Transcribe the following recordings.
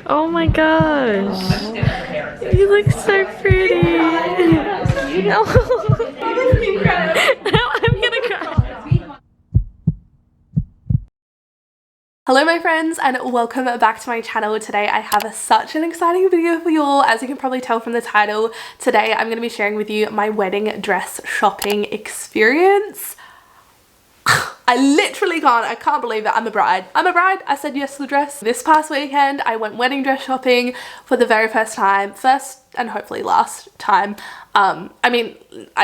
Oh my gosh. You look so pretty. No. I'm gonna cry. Hello my friends and welcome back to my channel. Today I have such an exciting video for you all. As you can probably tell from the title, today I'm going to be sharing with you my wedding dress shopping experience. I can't believe that I'm a bride. I said yes to the dress. This past weekend I went wedding dress shopping for the very first time. First and hopefully last time. I mean,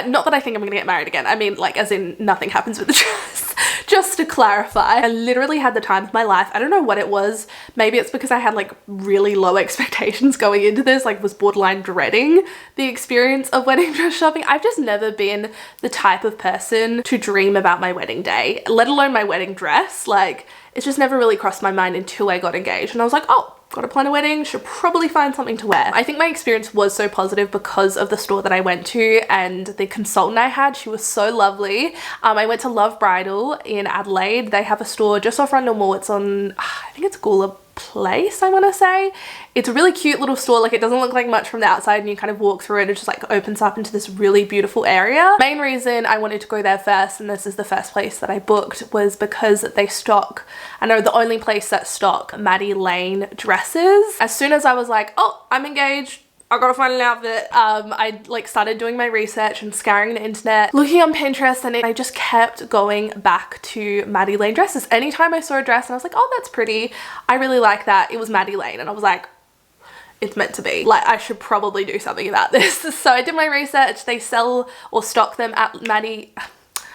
not that I think I'm gonna get married again. I mean, like, as in nothing happens with the dress. Just to clarify, I literally had the time of my life. I don't know what it was. Maybe it's because I had like really low expectations going into this, like was borderline dreading the experience of wedding dress shopping. I've just never been the type of person to dream about my wedding day, let alone my wedding dress. Like, it's just never really crossed my mind until I got engaged and I was like, oh, got to plan a wedding, should probably find something to wear. I think my experience was so positive because of the store that I went to and the consultant I had. She was so lovely. I went to Love Bridal in Adelaide. They have a store just off Rundle Mall. It's on, I think it's Gula Place, I want to say. It's a really cute little store. Like, it doesn't look like much from the outside and you kind of walk through it. It just like opens up into this really beautiful area. Main reason I wanted to go there first, and this is the first place that I booked, was because they stock, I know the only place that stock Maddie Lane dresses. As soon as I was like, oh, I'm engaged, I gotta find an outfit. I like started doing my research and scouring the internet, looking on Pinterest, and I just kept going back to Maddie Lane dresses. Anytime I saw a dress and I was like, oh, that's pretty, I really like that, it was Maddie Lane, and I was like, it's meant to be. Like, I should probably do something about this. So I did my research. They sell or stock them at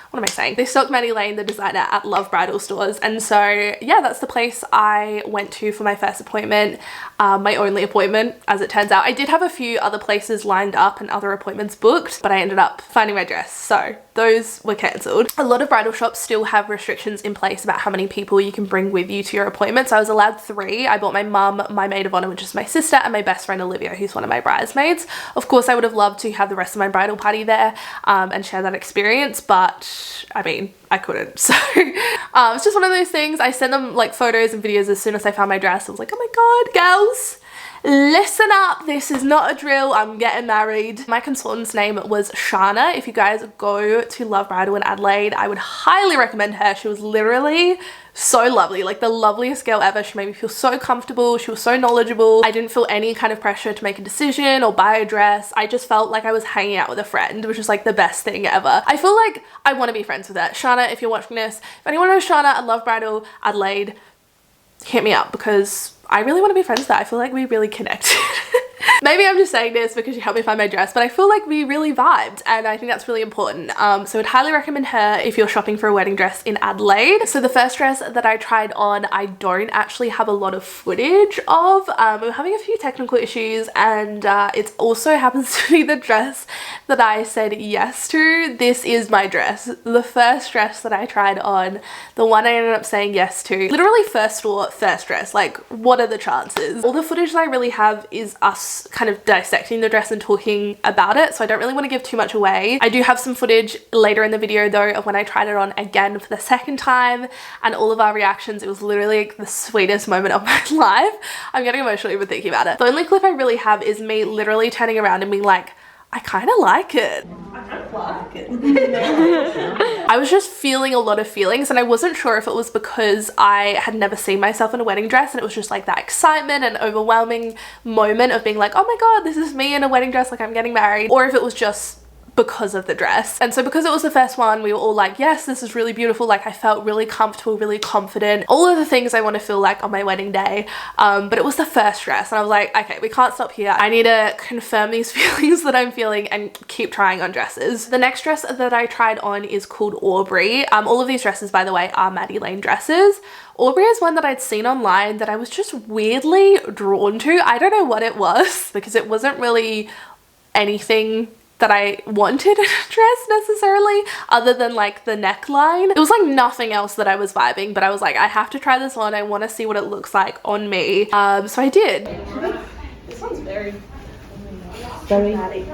what am I saying? They stock Maddie Lane, the designer, at Love Bridal stores. And so yeah, that's the place I went to for my first appointment, my only appointment as it turns out. I did have a few other places lined up and other appointments booked, but I ended up finding my dress, so those were cancelled. A lot of bridal shops still have restrictions in place about how many people you can bring with you to your appointment. So I was allowed 3. I brought my mum, my maid of honor, which is my sister, and my best friend Olivia, who's one of my bridesmaids. Of course, I would have loved to have the rest of my bridal party there and share that experience, but I mean, I couldn't. So it's just one of those things. I sent them like photos and videos as soon as I found my dress. I was like, oh my god, girls, listen up, this is not a drill, I'm getting married. My consultant's name was Shana. If you guys go to Love Bridal in Adelaide, I would highly recommend her. She was literally so lovely, like the loveliest girl ever. She made me feel so comfortable. She was so knowledgeable. I didn't feel any kind of pressure to make a decision or buy a dress. I just felt like I was hanging out with a friend, which is like the best thing ever. I feel like I want to be friends with her. Shana, if you're watching this, if anyone knows Shana at Love Bridal Adelaide, hit me up because I really want to be friends with her. I feel like we really connected. Maybe I'm just saying this because she helped me find my dress, but I feel like we really vibed and I think that's really important. So I'd highly recommend her if you're shopping for a wedding dress in Adelaide. So the first dress that I tried on, I don't actually have a lot of footage of. We're having a few technical issues, and it also happens to be the dress that I said yes to. This is my dress. The first dress that I tried on, the one I ended up saying yes to. Literally first store, first dress. Like, what are the chances? All the footage that I really have is us kind of dissecting the dress and talking about it, so I don't really want to give too much away. I do have some footage later in the video though of when I tried it on again for the second time and all of our reactions. It was literally like the sweetest moment of my life. I'm getting emotional even thinking about it. The only clip I really have is me literally turning around and being like, I kind of like it. I kind of like it. I was just feeling a lot of feelings, and I wasn't sure if it was because I had never seen myself in a wedding dress and it was just like that excitement and overwhelming moment of being like, oh my god, this is me in a wedding dress, like I'm getting married, or if it was just because of the dress. And so because it was the first one, we were all like, yes, this is really beautiful. Like, I felt really comfortable, really confident, all of the things I want to feel like on my wedding day. But it was the first dress and I was like, okay, we can't stop here. I need to confirm these feelings that I'm feeling and keep trying on dresses. The next dress that I tried on is called Aubrey. All of these dresses, by the way, are Maddie Lane dresses. Aubrey is one that I'd seen online that I was just weirdly drawn to. I don't know what it was because it wasn't really anything that I wanted in a dress necessarily, other than like the neckline. It was like nothing else that I was vibing, but I was like, I have to try this on. I want to see what it looks like on me. So I did. This one's very dramatic.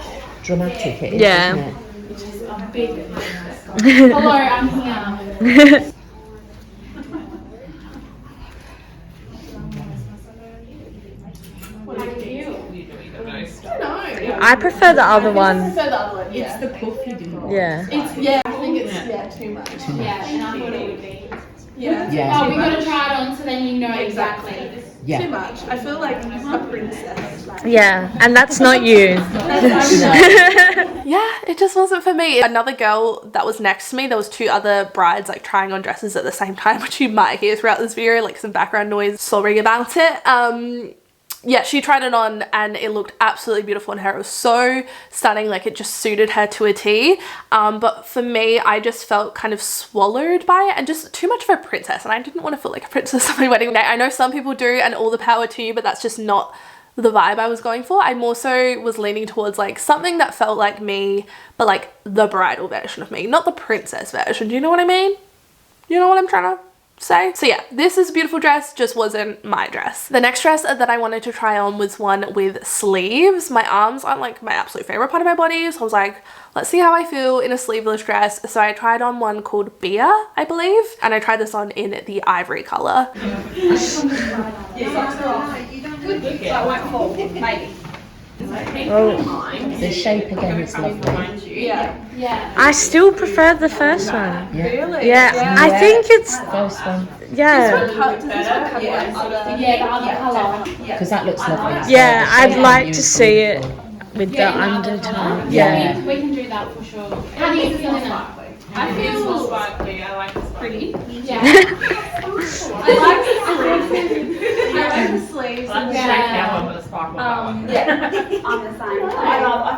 It is, yeah. isn't it? Which is a big hello, I'm here. I prefer the other one. I prefer the other one. It's the puffy dude. Yeah. I think it's too much. Yeah, and I thought it would be. Yeah. Oh, we gotta try it on so then you know exactly. Yeah. Too much. I feel like a princess. Yeah, and that's not you. Yeah, it just wasn't for me. Another girl that was next to me, there was two other brides like trying on dresses at the same time, which you might hear throughout this video, like some background noise. Sorry about it. Yeah, she tried it on and it looked absolutely beautiful on her. It was so stunning, like it just suited her to a T. But for me, I just felt kind of swallowed by it and just too much of a princess, and I didn't want to feel like a princess on my wedding day. I know some people do, and all the power to you, but that's just not the vibe I was going for. I more so was leaning towards like something that felt like me, but like the bridal version of me, not the princess version. Do you know what I mean? You know what I'm trying to say? So yeah, this is a beautiful dress, just wasn't my dress. The next dress that I wanted to try on was one with sleeves. My arms aren't like my absolute favorite part of my body, so I was like, let's see how I feel in a sleeveless dress. So I tried on one called Beer, I believe, and I tried this on in the ivory color. Oh, The shape again is lovely. Yeah. I still prefer the first one. Really? Yeah, I think it's, First one, yeah. Does this one cut like other? Yeah, the other colour. because that looks lovely. Yeah, The I'd shape like is to see it beautiful. with the undertone. Yeah. We can do that for sure. How do you feel in it? I feel sparkly. I like the sparkly. Yeah. I like the sleeves. I like the Yeah. straight down one, but the sparkle one. I'm the same. I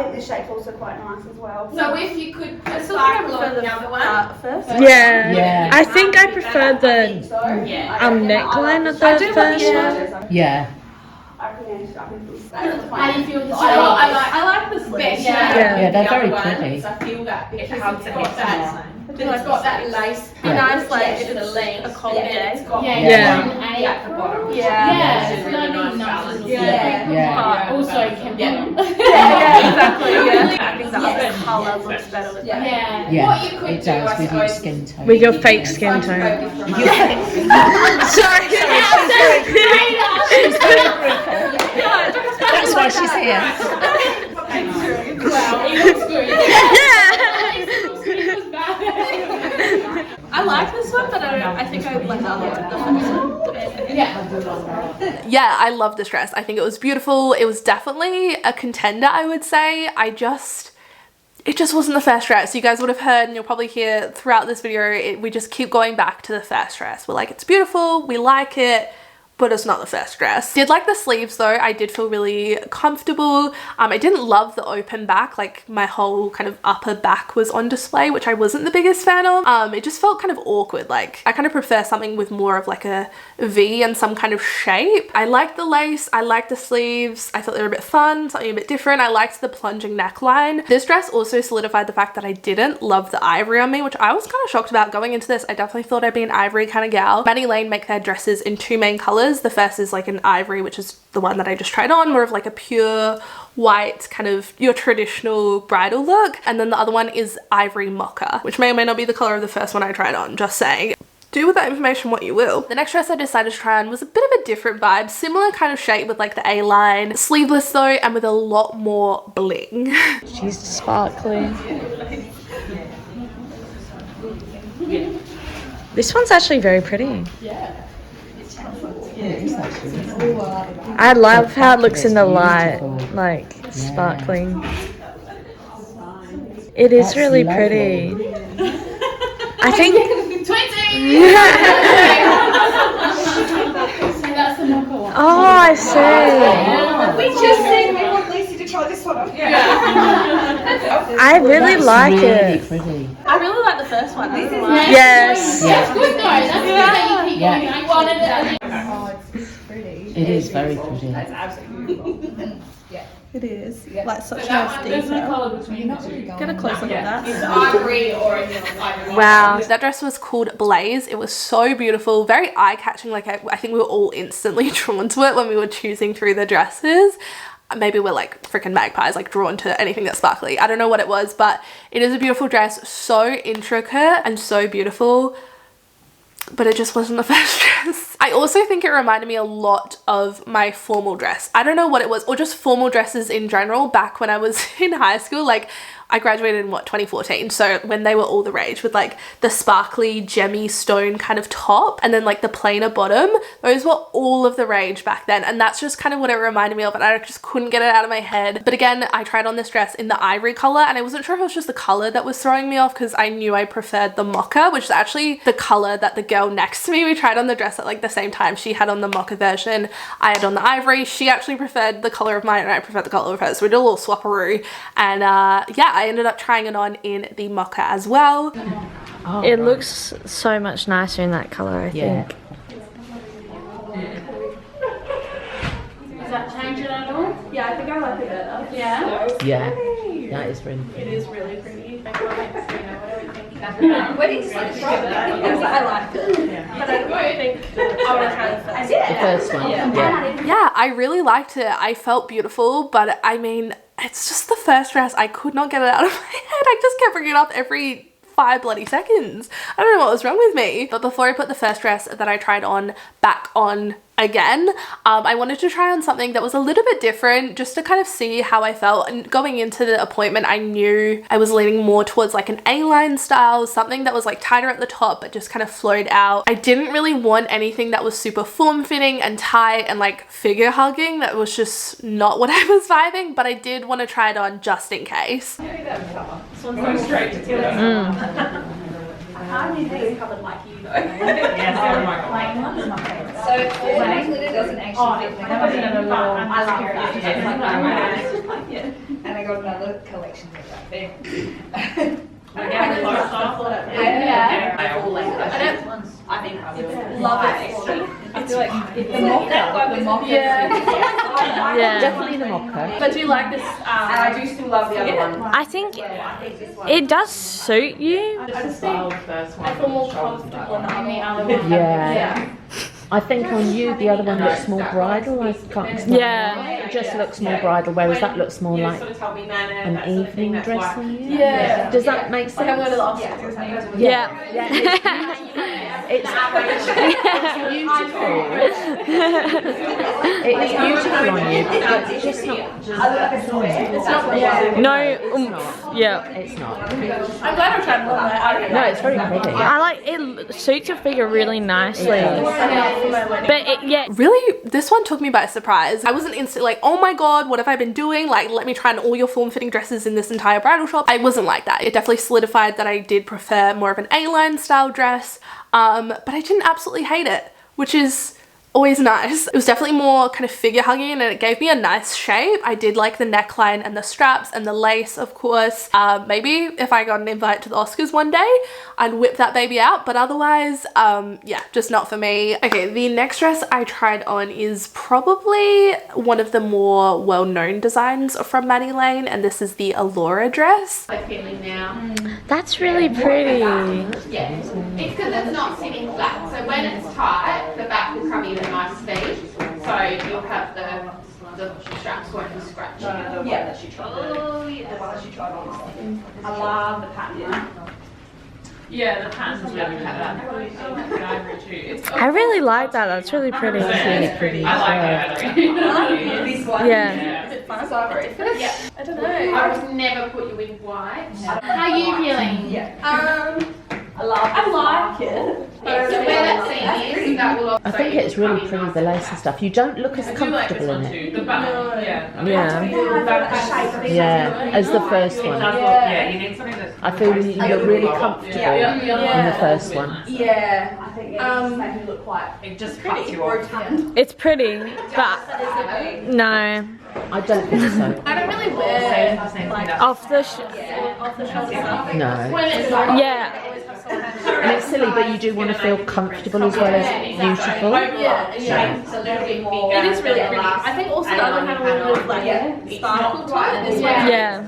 think the shape's also quite nice as well. So if you could put I sparkle prefer on the other one. first. Yeah. Yeah. I think I prefer the Yeah. neckline of I the do first like- one. Yeah. I think How do you feel with the I like the sleeves. Yeah. Yeah, they're The very other one, pretty. because I feel that it Because has it's it got that. It's got that lace. Be nice, like Yeah, if the it's length. a cold Yeah, day. it's got Yeah, Yeah. at the bottom. Yeah. It's really really nice nice. balance. Yeah. Yeah. Also, can Yeah. Yeah, exactly. Yeah. Yeah. Exactly. The color looks better with that. Yeah. Yeah, What you could it do, does I with your suppose, skin tone. With your fake skin tone. Sorry. That's why she's here. Wow, it looks good. I like this one, but I think I like the other one. Yeah. Yeah, I love this dress. I think it was beautiful. It was definitely a contender, I would say. It just wasn't the first dress. You guys would have heard, and you'll probably hear throughout this video, we just keep going back to the first dress. We're like, it's beautiful, we like it, but it's not the first dress. Did like the sleeves though. I did feel really comfortable. I didn't love the open back, like my whole kind of upper back was on display, which I wasn't the biggest fan of. It just felt kind of awkward. Like I kind of prefer something with more of like a V and some kind of shape. I liked the lace, I liked the sleeves. I thought they were a bit fun, something a bit different. I liked the plunging neckline. This dress also solidified the fact that I didn't love the ivory on me, which I was kind of shocked about going into this. I definitely thought I'd be an ivory kind of gal. Maddie Lane make their dresses in two main colors. The first is like an ivory, which is the one that I just tried on, more of like a pure white, kind of your traditional bridal look. And then the other one is ivory mocha, which may or may not be the color of the first one I tried on, just saying. Do with that information what you will. The next dress I decided to try on was a bit of a different vibe, similar kind of shape with like the A-line, sleeveless though, and with a lot more bling. She's sparkly. This one's actually very pretty. I love how it looks in the light, like sparkling. It is That's really lovely. pretty. I think. So that's the mocha one. Oh, I see. We just said we want Lisa to try this one on. I really like Really it. pretty. I really like the first one. Yes. That's good though. That's good that you keep Yeah. going. I wanted it. It is very pretty. It is. Like such nice There's no detail. colour between the two. Get a close look at It's that. ivory or it's ivory. Wow. That dress was called Blaze. It was so beautiful, very eye-catching. Like I think we were all instantly drawn to it when we were choosing through the dresses. Maybe we're like freaking magpies, like drawn to anything that's sparkly. I don't know what it was, but it is a beautiful dress, so intricate and so beautiful, but it just wasn't the first dress. nice. I also think it reminded me a lot of my formal dress. I don't know what it was, or just formal dresses in general back when I was in high school. Like, I graduated in 2014, so when they were all the rage with like the sparkly gemmy stone kind of top and then like the plainer bottom, those were all of the rage back then, and that's just kind of what it reminded me of, and I just couldn't get it out of my head. But again, I tried on this dress in the ivory color, and I wasn't sure if it was just the color that was throwing me off, because I knew I preferred the mocha, which is actually the color that the girl next to me, we tried on the dress at like the same time. She had on the mocha version, I had on the ivory. She actually preferred the color of mine and I preferred the color of hers, so we did a little swapperoo, and yeah, I ended up trying it on in the mocha as well. Oh, it looks so much nicer in that color, I think. Does that change it at all? Yeah, I think I like it better. Yeah. Yeah, that is really pretty. It is really pretty. I liked it. But I don't think I want to try the first. The first one, Yeah, I really liked it. I felt beautiful, but I mean, it's just the first dress. I could not get it out of my head. I just kept bringing it up every 5 bloody seconds. I don't know what was wrong with me. But before I put the first dress that I tried on back on again, I wanted to try on something that was a little bit different, just to kind of see how I felt. And going into the appointment, I knew I was leaning more towards like an A-line style, something that was like tighter at the top but just kind of flowed out. I didn't really want anything that was super form-fitting and tight and like figure hugging. That was just not what I was vibing, but I did want to try it on just in case. I can't even think covered like you though. So it doesn't actually fit. I like it. And I got another collection of that thing. Yeah. I think I will. Love it. I feel like The mocha. Yeah. Definitely the mocha. But do you like this? and I do still love the other one. I think I think this one. it does suit you. I just think I feel more comfortable in the other one. Yeah. I think on you the other one looks more bridal. I can't explain. Yeah. It just looks more bridal, whereas that looks more like an evening dress on you. Yeah. Does that make sense? I'm going to the office. Yeah. It's beautiful. It's beautiful on you, but it's just not. No. Yeah. It's not. I'm glad I tried one. No, it's very pretty. I like it. Suits your figure really nicely. But yeah. Really, this one took me by surprise. I wasn't instantly like, oh my god, what have I been doing? Like, let me try on all your form-fitting dresses in this entire bridal shop. I wasn't like that. It definitely solidified that I did prefer more of an A-line style dress, but I didn't absolutely hate it, which is always nice. It was definitely more kind of figure hugging and it gave me a nice shape. I did like the neckline and the straps and the lace, of course. Maybe if I got an invite to the Oscars one day, I'd whip that baby out, but otherwise, yeah, just not for me. Okay, the next dress I tried on is probably one of the more well-known designs from Maddie Lane, and this is the Allura dress. I'm feeling now. That's really pretty. Yeah. It's because it's not sitting flat. So when it's tight, the back will come in a nice V. So you'll have the straps won't be scratchy. Yeah, that she tried. The one that she tried on. I love the pattern. Yeah, the pattern's really good. I really like that. That's really pretty. Really pretty. I like it. This one. Yeah. Is it fun? So I've Yeah. I don't know. I would never put you in white. How are you feeling? Yeah. I like it. Yeah, so where that seam is, that will also I think it's really pretty, the lace and stuff. You don't look as comfortable in it. The back, yeah. Yeah, as the first one. Yeah, you need something that's. I feel you look really comfortable in the first one. Yeah, I think it just makes me look quite It just cuts you off. It's pretty, but no. I don't think so. I don't really wear Off the off-the-shelf stuff. No. yeah. And it's silly, but you do want to feel comfortable as well as beautiful. Yeah. It's a little bit more. It is really pretty. I think also the other one had a little bit of like sparkle to it. This one Yeah.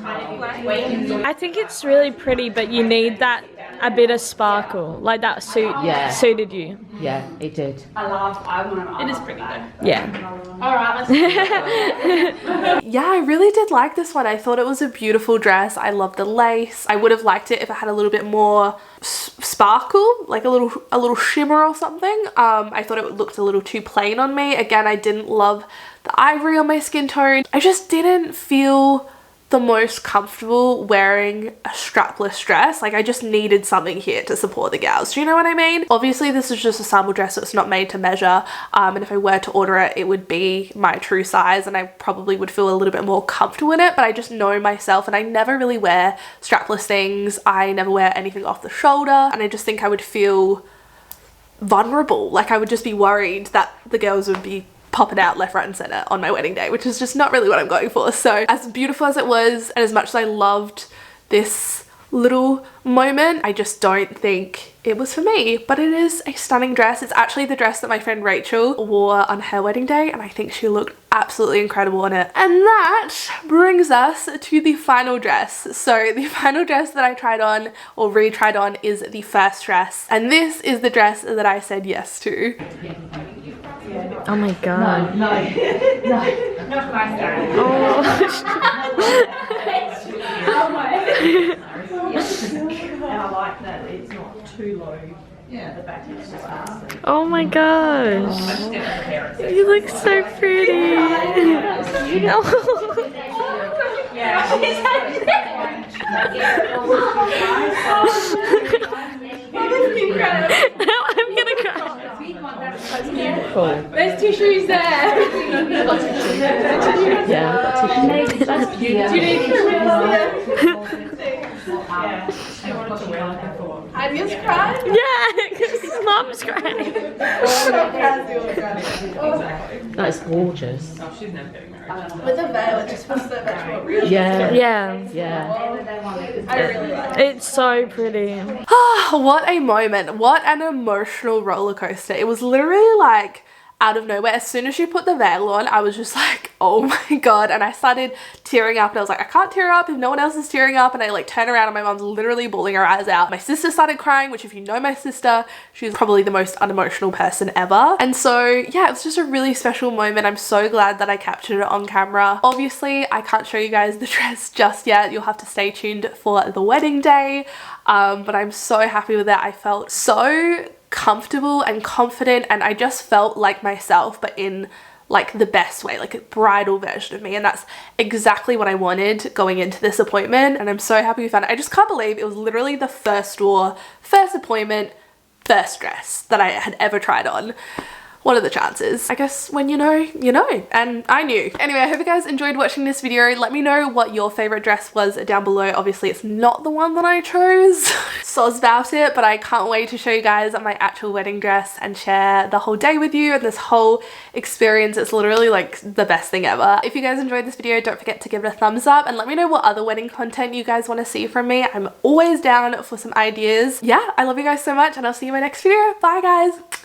I think it's really pretty, but you need that a bit of sparkle, like that suited you. Yeah, it did. It is pretty though. Yeah. Alright, let's Yeah, I really did like this one. I thought it was a beautiful dress. I love the lace. I would have liked it if it had a little bit more sparkle, like a little shimmer or something. I thought it looked a little too plain on me. Again, I didn't love the ivory on my skin tone. I just didn't feel the most comfortable wearing a strapless dress. Like, I just needed something here to support the gals. Do you know what I mean? Obviously, this is just a sample dress, so it's not made to measure. And if I were to order it, it would be my true size, and I probably would feel a little bit more comfortable in it. But I just know myself, and I never really wear strapless things. I never wear anything off the shoulder, and I just think I would feel vulnerable. Like, I would just be worried that the girls would be popping out left, right and center on my wedding day, which is just not really what I'm going for. So as beautiful as it was, and as much as I loved this little moment, I just don't think it was for me. But it is a stunning dress. It's actually the dress that my friend Rachel wore on her wedding day, and I think she looked absolutely incredible in it. And that brings us to the final dress. So the final dress that I tried on or re-tried on is the first dress, and this is the dress that I said yes to. Oh my god. No, not my style. Oh. And I like that it's not too low. Yeah, the back is just awesome. Oh my gosh. You look so pretty. I'm gonna cry. There's tissues there. Yeah, I've got tissue. That's beautiful. Do you need Have you cried? Yeah, because Mom's crying. That's gorgeous. Oh, she's never getting married. With a veil, it just feels so much more real. Yeah. Yeah. Yeah. I really like it. It's so pretty. What a moment. What an emotional roller coaster. It was literally like out of nowhere. As soon as she put the veil on, I was just like, oh my god. And I started tearing up, and I was like, I can't tear up if no one else is tearing up. And I like turn around and my mom's literally bawling her eyes out. My sister started crying, which if you know my sister, she's probably the most unemotional person ever. And so yeah, it's just a really special moment. I'm so glad that I captured it on camera. Obviously, I can't show you guys the dress just yet. You'll have to stay tuned for the wedding day. But I'm so happy with it. I felt so comfortable and confident, and I just felt like myself, but in like the best way, like a bridal version of me. And that's exactly what I wanted going into this appointment, and I'm so happy we found it. I just can't believe it was literally the first store, first appointment, first dress that I had ever tried on. What are the chances? I guess when you know, you know, and I knew. Anyway, I hope you guys enjoyed watching this video. Let me know what your favorite dress was down below. Obviously, it's not the one that I chose. Soz about it, but I can't wait to show you guys my actual wedding dress and share the whole day with you and this whole experience. It's literally like the best thing ever. If you guys enjoyed this video, don't forget to give it a thumbs up and let me know what other wedding content you guys want to see from me. I'm always down for some ideas. Yeah, I love you guys so much, and I'll see you in my next video. Bye guys.